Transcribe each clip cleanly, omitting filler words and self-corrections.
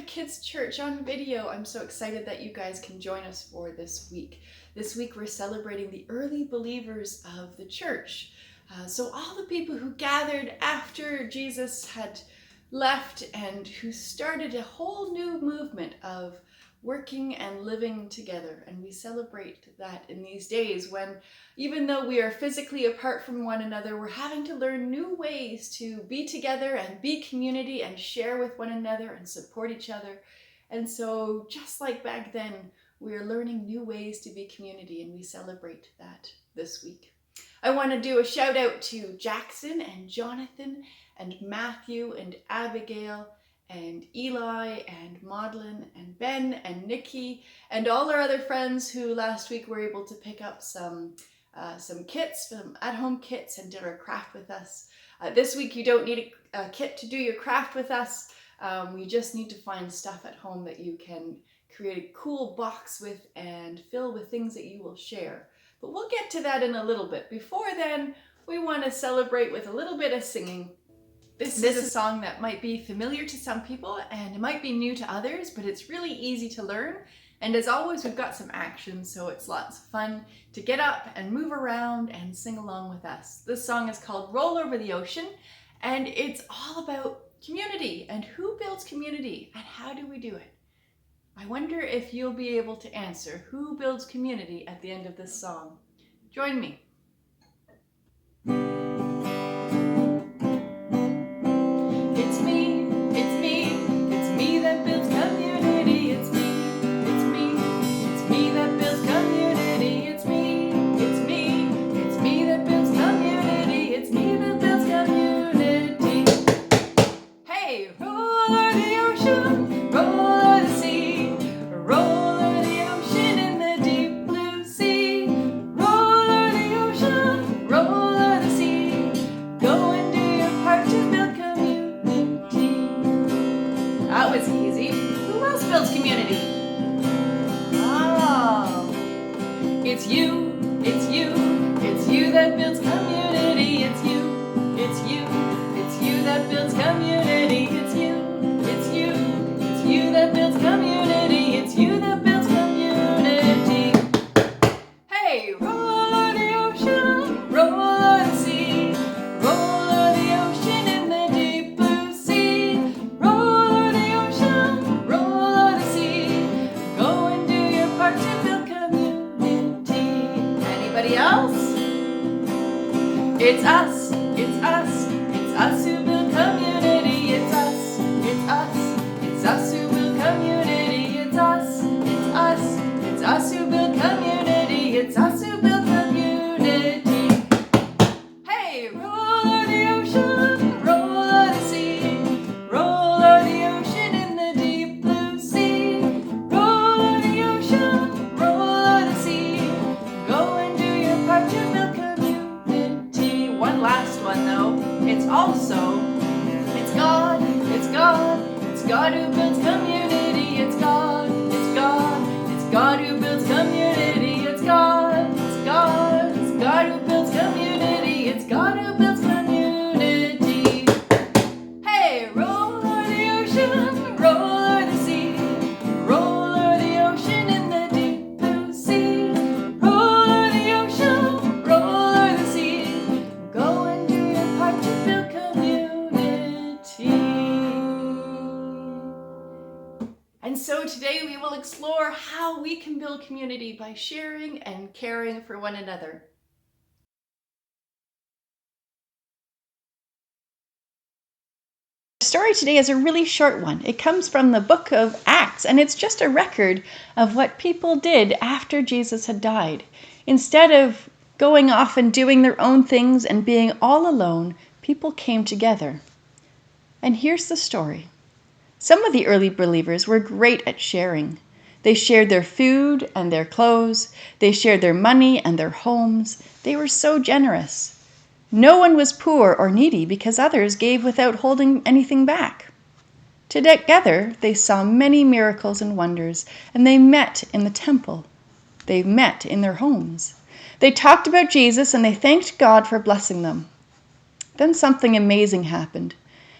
Kids Church on video. I'm so excited that you guys can join us for this week. This week we're celebrating the early believers of the church. So all the people who gathered after Jesus had left and who started a whole new movement of working and living together. And we celebrate that in these days when, even though we are physically apart from one another, we're having to learn new ways to be together and be community and share with one another and support each other. And so just like back then, we're learning new ways to be community, and we celebrate that this week. I want to do a shout out to Jackson and Jonathan and Matthew and Abigail and Eli and Maudlin and Ben and Nikki and all our other friends who last week were able to pick up some kits, some at-home kits, and did our craft with us. This week you don't need a kit to do your craft with us. You just need to find stuff at home that you can create a cool box with and fill with things that you will share. But we'll get to that in a little bit. Before then, we want to celebrate with a little bit of singing. This is a song that might be familiar to some people and it might be new to others, but it's really easy to learn. And as always, we've got some action, so it's lots of fun to get up and move around and sing along with us. This song is called Roll Over the Ocean, and it's all about community and who builds community and how do we do it. I wonder if you'll be able to answer who builds community at the end of this song. Join me. It's us, it's us, it's us who build community. It's us, it's us, it's us who build community. It's us, it's us, it's us who build community. It's us who build community. Hey, roll o'er the ocean, roll o'er the sea, roll o'er the ocean in the deep blue sea. Roll o'er the ocean, roll o'er the sea. Go and do your part to build community. One last one though, it's also, it's God, it's God, it's God who builds community. It's God, it's God, it's God who builds community. It's God, it's God, it's God who builds community. It's God who builds community. Hey, roll o'er the ocean, roll o'er the sea, roll o'er the ocean in the deep blue sea. Roll o'er the ocean, roll o'er the sea. Go and do your part to build community. And so today we will explore how we can build community by sharing and caring for one another. The story today is a really short one. It comes from the book of Acts, and it's just a record of what people did after Jesus had died. Instead of going off and doing their own things and being all alone, people came together. And here's the story. Some of the early believers were great at sharing. They shared their food and their clothes. They shared their money and their homes. They were so generous. No one was poor or needy because others gave without holding anything back. Together, they saw many miracles and wonders, and they met in the temple. They met in their homes. They talked about Jesus and they thanked God for blessing them. Then something amazing happened.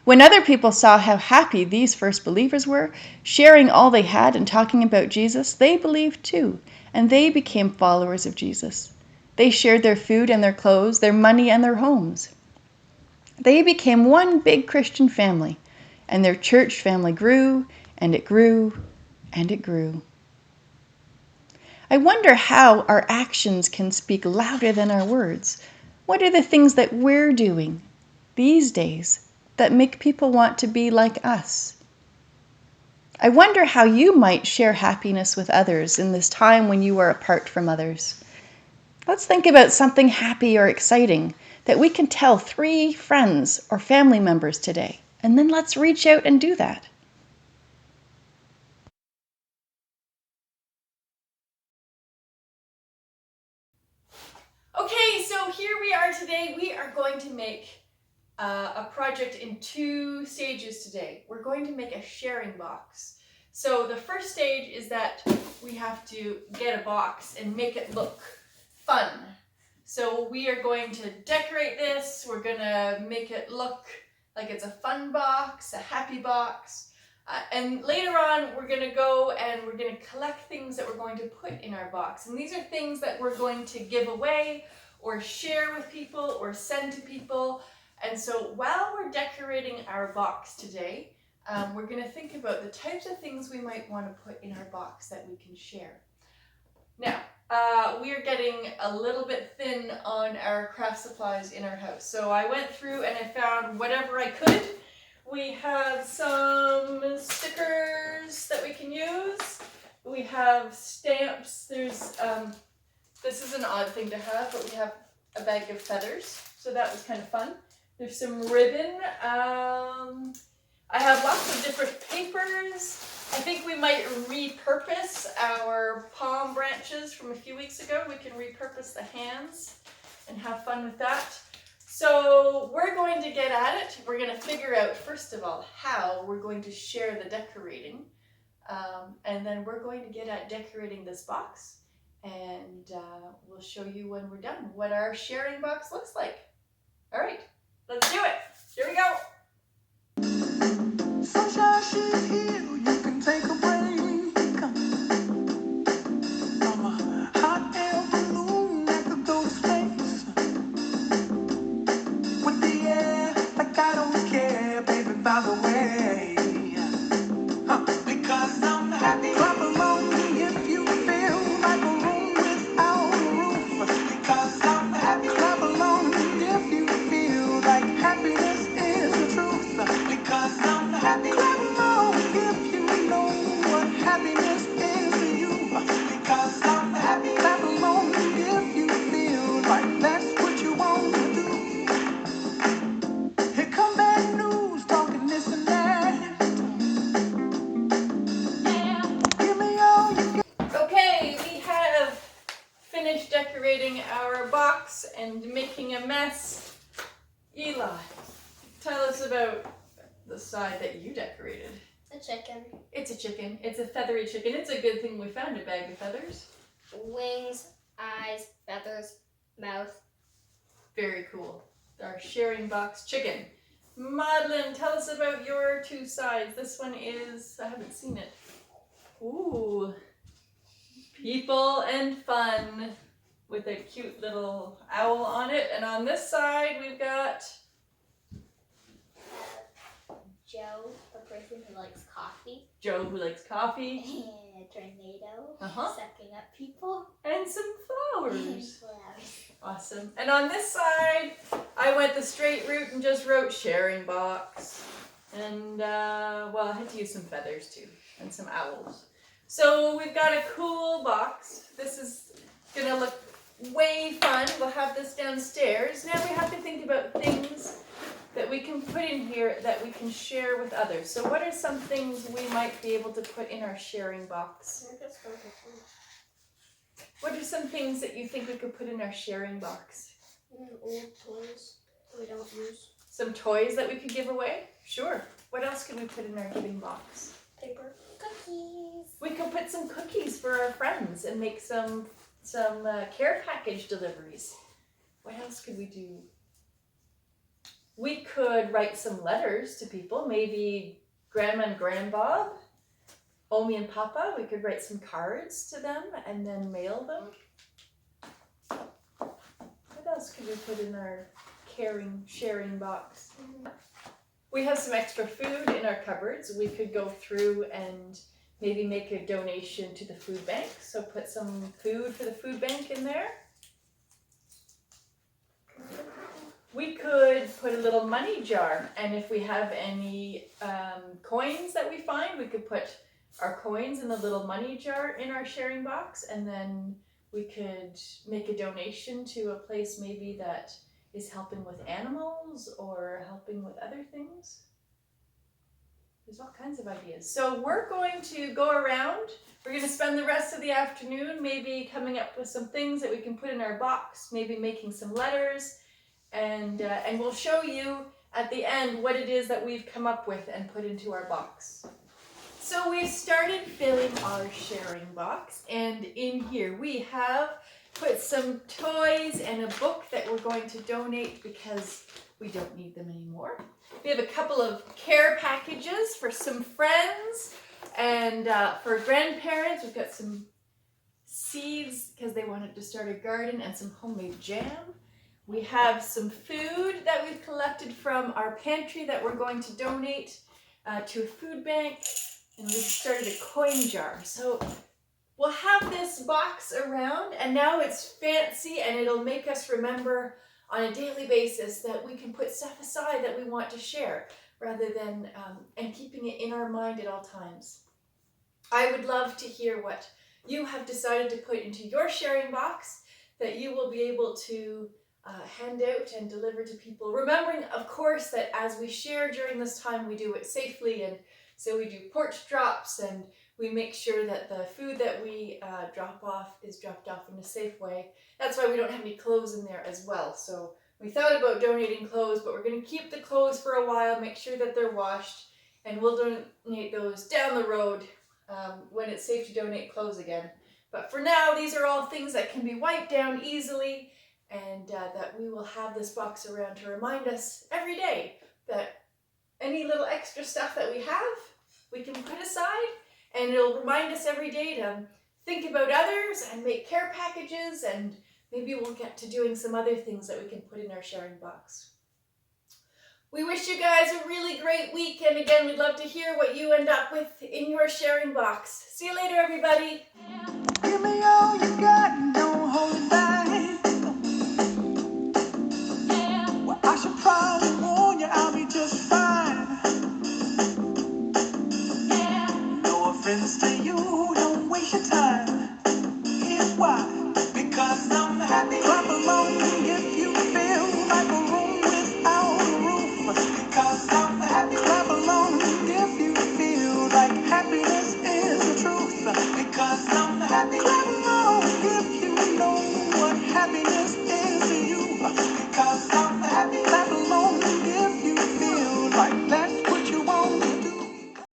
When other people saw how happy these first believers were, sharing all they had and talking about Jesus, they believed too, and they became followers of Jesus. They shared their food and their clothes, their money and their homes. They became one big Christian family, and their church family grew, and it grew, and it grew. I wonder how our actions can speak louder than our words. What are the things that we're doing these days that make people want to be like us? I wonder how you might share happiness with others in this time when you are apart from others. Let's think about something happy or exciting that we can tell 3 friends or family members today, and then let's reach out and do that. Okay, so here we are today. We are going to make a project in 2 stages today. We're going to make a sharing box. So the first stage is that we have to get a box and make it look fun. So we are going to decorate this. We're going to make it look like it's a fun box, a happy box. And later on, we're going to go and we're going to collect things that we're going to put in our box. And these are things that we're going to give away or share with people or send to people. And so while we're decorating our box today, we're going to think about the types of things we might want to put in our box that we can share. Now, we are getting a little bit thin on our craft supplies in our house. So I went through and I found whatever I could. We have some stickers that we can use. We have stamps. There's, this is an odd thing to have, but we have a bag of feathers. So that was kind of fun. There's some ribbon. I have lots of different papers. I think we might repurpose our palm branches from a few weeks ago. We can repurpose the hands and have fun with that. So we're going to get at it. We're going to figure out, first of all, how we're going to share the decorating. And then we're going to get at decorating this box. And we'll show you when we're done what our sharing box looks like. All right, let's do it. Here we go. Sunshine, she's here. You can take a break from a hot air balloon that could go to space with the air like I don't care, baby. By the way, because I'm happy. Clap along if you feel like a room without a roof. Because I'm happy. Clap along if you feel like happiness is the truth. Because I'm happy. Clap along if you know what happiness is to you. Because I'm happy. Clap along if you feel like that's what you want to do. Here come bad news, talking this and that. Give me all you got. Okay, we have finished decorating our box and making a mess. Eli, tell us about the side that you decorated. A chicken. It's a chicken. It's a feathery chicken. It's a good thing we found a bag of feathers. Wings, eyes, feathers, mouth. Very cool. Our sharing box chicken. Madeline, tell us about your 2 sides. This one is, I haven't seen it. Ooh, people and fun with a cute little owl on it. And on this side, we've got Joe, a person who likes coffee. Joe, who likes coffee. And a tornado. Uh-huh. Sucking up people. And some And flowers. flowers. Awesome. And on this side, I went the straight route and just wrote sharing box. And, well, I had to use some feathers too, and some owls. So we've got a cool box. This is gonna look way fun. We'll have this downstairs. Now we have to think about things that we can put in here that we can share with others. So what are some things we might be able to put in our sharing box? What are some things that you think we could put in our sharing box? Old toys that we don't use. Some toys that we could give away? Sure. What else could we put in our giving box? Paper. Cookies. We could put some cookies for our friends and make some care package deliveries. What else could we do? We could write some letters to people, maybe Grandma and Grandbob, Omi and Papa. We could write some cards to them and then mail them. What else could we put in our sharing box? We have some extra food in our cupboards. We could go through and maybe make a donation to the food bank. So put some food for the food bank in there. We could put a little money jar, and if we have any coins that we find, we could put our coins in the little money jar in our sharing box, and then we could make a donation to a place maybe that is helping with animals or helping with other things. There's all kinds of ideas. So we're going to go around. We're going to spend the rest of the afternoon maybe coming up with some things that we can put in our box, maybe making some letters, and we'll show you at the end what it is that we've come up with and put into our box. So we've started filling our sharing box, and in here we have put some toys and a book that we're going to donate because we don't need them anymore. We have a couple of care packages for some friends and for grandparents. We've got some seeds because they wanted to start a garden and some homemade jam. We have some food that we've collected from our pantry that we're going to donate to a food bank, and we've started a coin jar. So we'll have this box around, and now it's fancy, and it'll make us remember on a daily basis that we can put stuff aside that we want to share rather than and keeping it in our mind at all times. I would love to hear what you have decided to put into your sharing box that you will be able to hand out and deliver to people. Remembering, of course, that as we share during this time, we do it safely, and so we do porch drops, and we make sure that the food that we drop off is dropped off in a safe way. That's why we don't have any clothes in there as well. So we thought about donating clothes, but we're going to keep the clothes for a while, make sure that they're washed, and we'll donate those down the road when it's safe to donate clothes again. But for now, these are all things that can be wiped down easily, and that we will have this box around to remind us every day that any little extra stuff that we have, we can put aside, and it'll remind us every day to think about others and make care packages, and maybe we'll get to doing some other things that we can put in our sharing box. We wish you guys a really great week, and again, we'd love to hear what you end up with in your sharing box. See you later, everybody. Give me all you got, don't hold it back. Well, I should probably warn you, I'll be just fine. No offense to you, don't waste your time. Here's why. Because I'm happy. Clap along if you feel like a room without a roof. Because I'm happy. Clap along if you feel like happiness is the truth. Because I'm happy. Clap along if you know what happiness is to you. Because I'm happy.